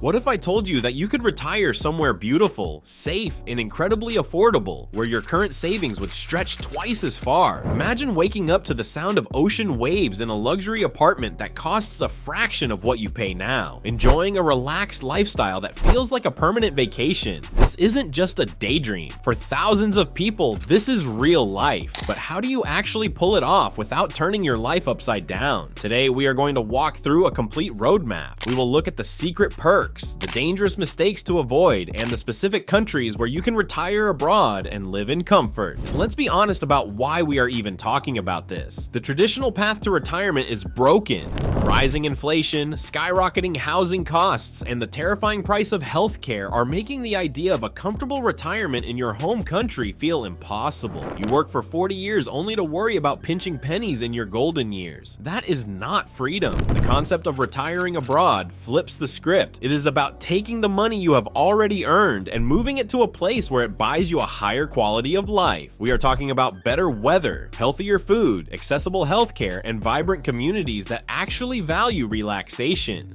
What if I told you that you could retire somewhere beautiful, safe, and incredibly affordable, where your current savings would stretch twice as far? Imagine waking up to the sound of ocean waves in a luxury apartment that costs a fraction of what you pay now, enjoying a relaxed lifestyle that feels like a permanent vacation. This isn't just a daydream. For thousands of people, this is real life. But how do you actually pull it off without turning your life upside down? Today, we are going to walk through a complete roadmap. We will look at the secret perks, the dangerous mistakes to avoid, and the specific countries where you can retire abroad and live in comfort. Let's be honest about why we are even talking about this. The traditional path to retirement is broken. Rising inflation, skyrocketing housing costs, and the terrifying price of healthcare are making the idea of a comfortable retirement in your home country feel impossible. You work for 40 years only to worry about pinching pennies in your golden years. That is not freedom. The concept of retiring abroad flips the script. It is about taking the money you have already earned and moving it to a place where it buys you a higher quality of life. We are talking about better weather, healthier food, accessible healthcare, and vibrant communities that actually value relaxation.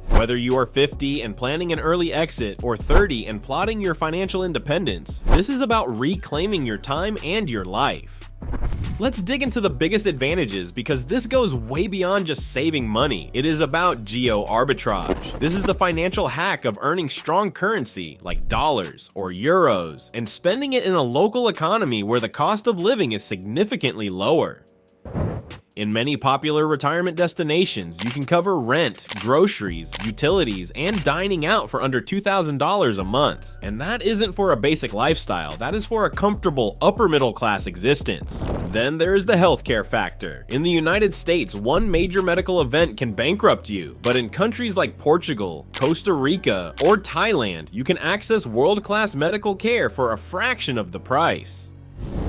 Whether you are 50 and planning an early exit or 30 and plotting your financial independence, this is about reclaiming your time and your life. Let's dig into the biggest advantages because this goes way beyond just saving money. It is about geo-arbitrage. This is the financial hack of earning strong currency like dollars or euros and spending it in a local economy where the cost of living is significantly lower. In many popular retirement destinations, you can cover rent, groceries, utilities, and dining out for under $2,000 a month. And that isn't for a basic lifestyle, that is for a comfortable upper middle class existence. Then there is the healthcare factor. In the United States, one major medical event can bankrupt you, but in countries like Portugal, Costa Rica, or Thailand, you can access world-class medical care for a fraction of the price.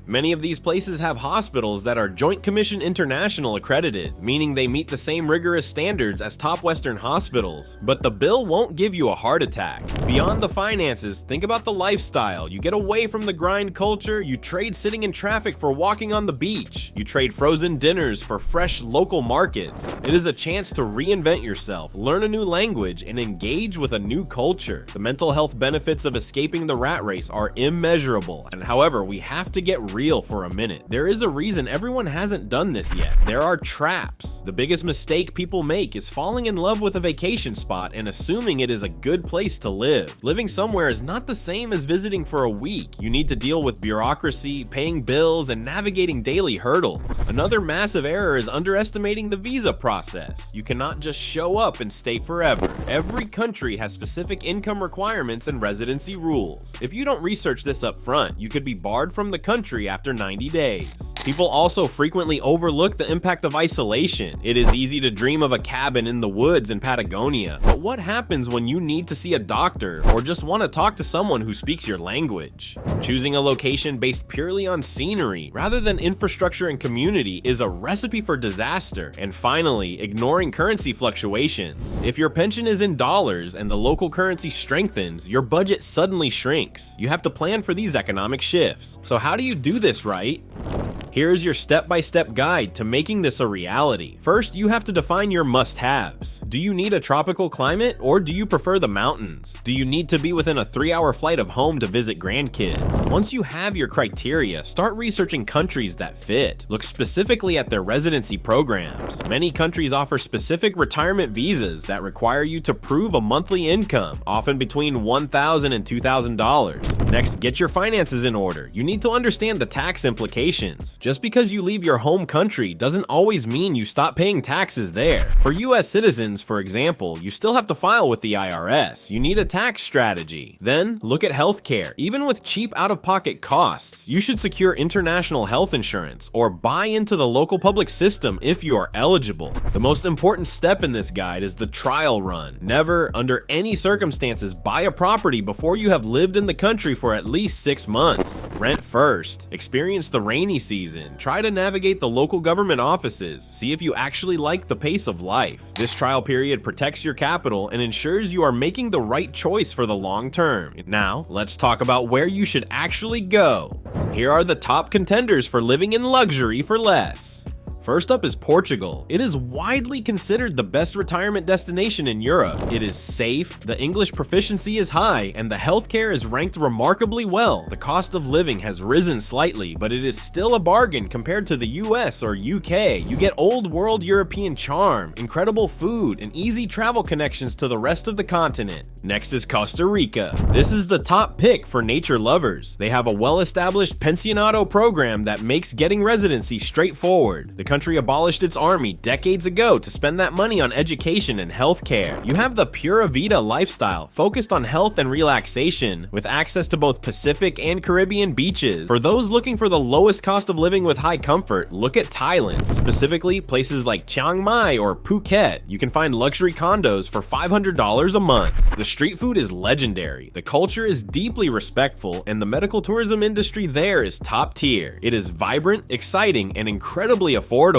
Many of these places have hospitals that are Joint Commission International accredited, meaning they meet the same rigorous standards as top Western hospitals, but the bill won't give you a heart attack. Beyond the finances, think about the lifestyle. You get away from the grind culture, you trade sitting in traffic for walking on the beach, you trade frozen dinners for fresh local markets. It is a chance to reinvent yourself, learn a new language, and engage with a new culture. The mental health benefits of escaping the rat race are immeasurable, and however, we have to get real for a minute. There is a reason everyone hasn't done this yet. There are traps. The biggest mistake people make is falling in love with a vacation spot and assuming it is a good place to live. Living somewhere is not the same as visiting for a week. You need to deal with bureaucracy, paying bills, and navigating daily hurdles. Another massive error is underestimating the visa process. You cannot just show up and stay forever. Every country has specific income requirements and residency rules. If you don't research this up front, you could be barred from the country after 90 days. People also frequently overlook the impact of isolation. It is easy to dream of a cabin in the woods in Patagonia, but what happens when you need to see a doctor or just want to talk to someone who speaks your language? Choosing a location based purely on scenery rather than infrastructure and community is a recipe for disaster. And finally, ignoring currency fluctuations. If your pension is in dollars and the local currency strengthens, your budget suddenly shrinks. You have to plan for these economic shifts. So how do you do this right? Here's your step-by-step guide to making this a reality. First, you have to define your must-haves. Do you need a tropical climate or do you prefer the mountains? Do you need to be within a 3-hour flight of home to visit grandkids? Once you have your criteria, start researching countries that fit. Look specifically at their residency programs. Many countries offer specific retirement visas that require you to prove a monthly income, often between $1,000 and $2,000. Next, get your finances in order. You need to understand the tax implications. Just because you leave your home country doesn't always mean you stop paying taxes there. For US citizens, for example, you still have to file with the IRS. You need a tax strategy. Then, look at healthcare. Even with cheap out-of-pocket costs, you should secure international health insurance or buy into the local public system if you are eligible. The most important step in this guide is the trial run. Never, under any circumstances, buy a property before you have lived in the country for at least 6 months. Rent first. Experience the rainy season. Try to navigate the local government offices. See if you actually like the pace of life. This trial period protects your capital and ensures you are making the right choice for the long term. Now, let's talk about where you should actually go. Here are the top contenders for living in luxury for less. First up is Portugal. It is widely considered the best retirement destination in Europe. It is safe, the English proficiency is high, and the healthcare is ranked remarkably well. The cost of living has risen slightly, but it is still a bargain compared to the US or UK. You get old world European charm, incredible food, and easy travel connections to the rest of the continent. Next is Costa Rica. This is the top pick for nature lovers. They have a well-established pensionado program that makes getting residency straightforward. The country abolished its army decades ago to spend that money on education and healthcare. You have the Pura Vida lifestyle, focused on health and relaxation, with access to both Pacific and Caribbean beaches. For those looking for the lowest cost of living with high comfort, look at Thailand. Specifically, places like Chiang Mai or Phuket. You can find luxury condos for $500 a month. The street food is legendary. The culture is deeply respectful, and the medical tourism industry there is top tier. It is vibrant, exciting, and incredibly affordable.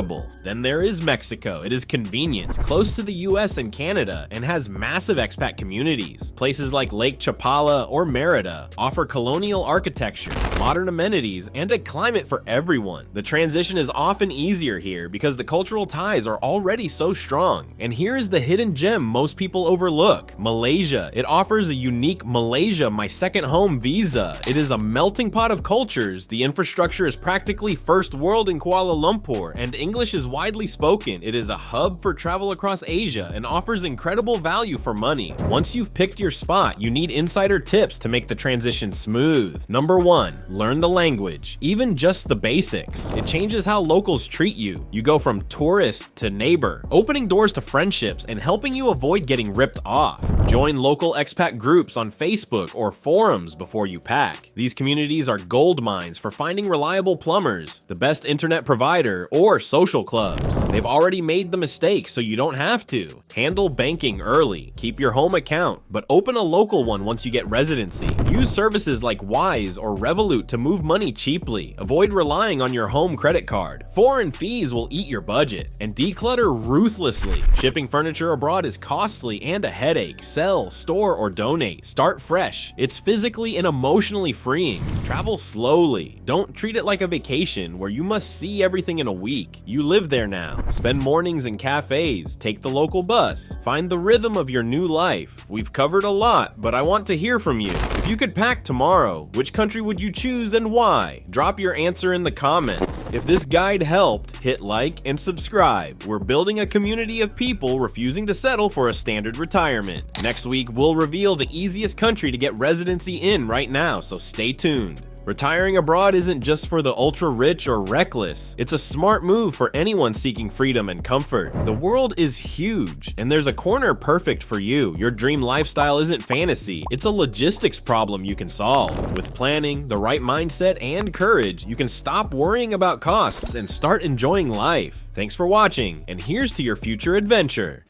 Then there is Mexico. It is convenient, close to the US and Canada, and has massive expat communities. Places like Lake Chapala or Merida offer colonial architecture, modern amenities, and a climate for everyone. The transition is often easier here because the cultural ties are already so strong. And here is the hidden gem most people overlook: Malaysia. It offers a unique Malaysia My Second Home visa. It is a melting pot of cultures. The infrastructure is practically first world in Kuala Lumpur, and English is widely spoken. It is a hub for travel across Asia and offers incredible value for money. Once you've picked your spot, you need insider tips to make the transition smooth. Number 1, learn the language. Even just the basics. It changes how locals treat you. You go from tourist to neighbor, opening doors to friendships and helping you avoid getting ripped off. Join local expat groups on Facebook or forums before you pack. These communities are gold mines for finding reliable plumbers, the best internet provider, or social clubs. They've already made the mistake, so you don't have to. Handle banking early. Keep your home account, but open a local one once you get residency. Use services like Wise or Revolut to move money cheaply. Avoid relying on your home credit card. Foreign fees will eat your budget. And declutter ruthlessly. Shipping furniture abroad is costly and a headache. Sell, store, or donate. Start fresh. It's physically and emotionally freeing. Travel slowly. Don't treat it like a vacation where you must see everything in a week. You live there now. Spend mornings in cafes. Take the local bus. Find the rhythm of your new life. We've covered a lot, but I want to hear from you. If you could pack tomorrow, which country would you choose and why? Drop your answer in the comments. If this guide helped, hit like and subscribe. We're building a community of people refusing to settle for a standard retirement. Next week, we'll reveal the easiest country to get residency in right now, so stay tuned. Retiring abroad isn't just for the ultra-rich or reckless. It's a smart move for anyone seeking freedom and comfort. The world is huge, and there's a corner perfect for you. Your dream lifestyle isn't fantasy. It's a logistics problem you can solve. With planning, the right mindset, and courage, you can stop worrying about costs and start enjoying life. Thanks for watching, and here's to your future adventure.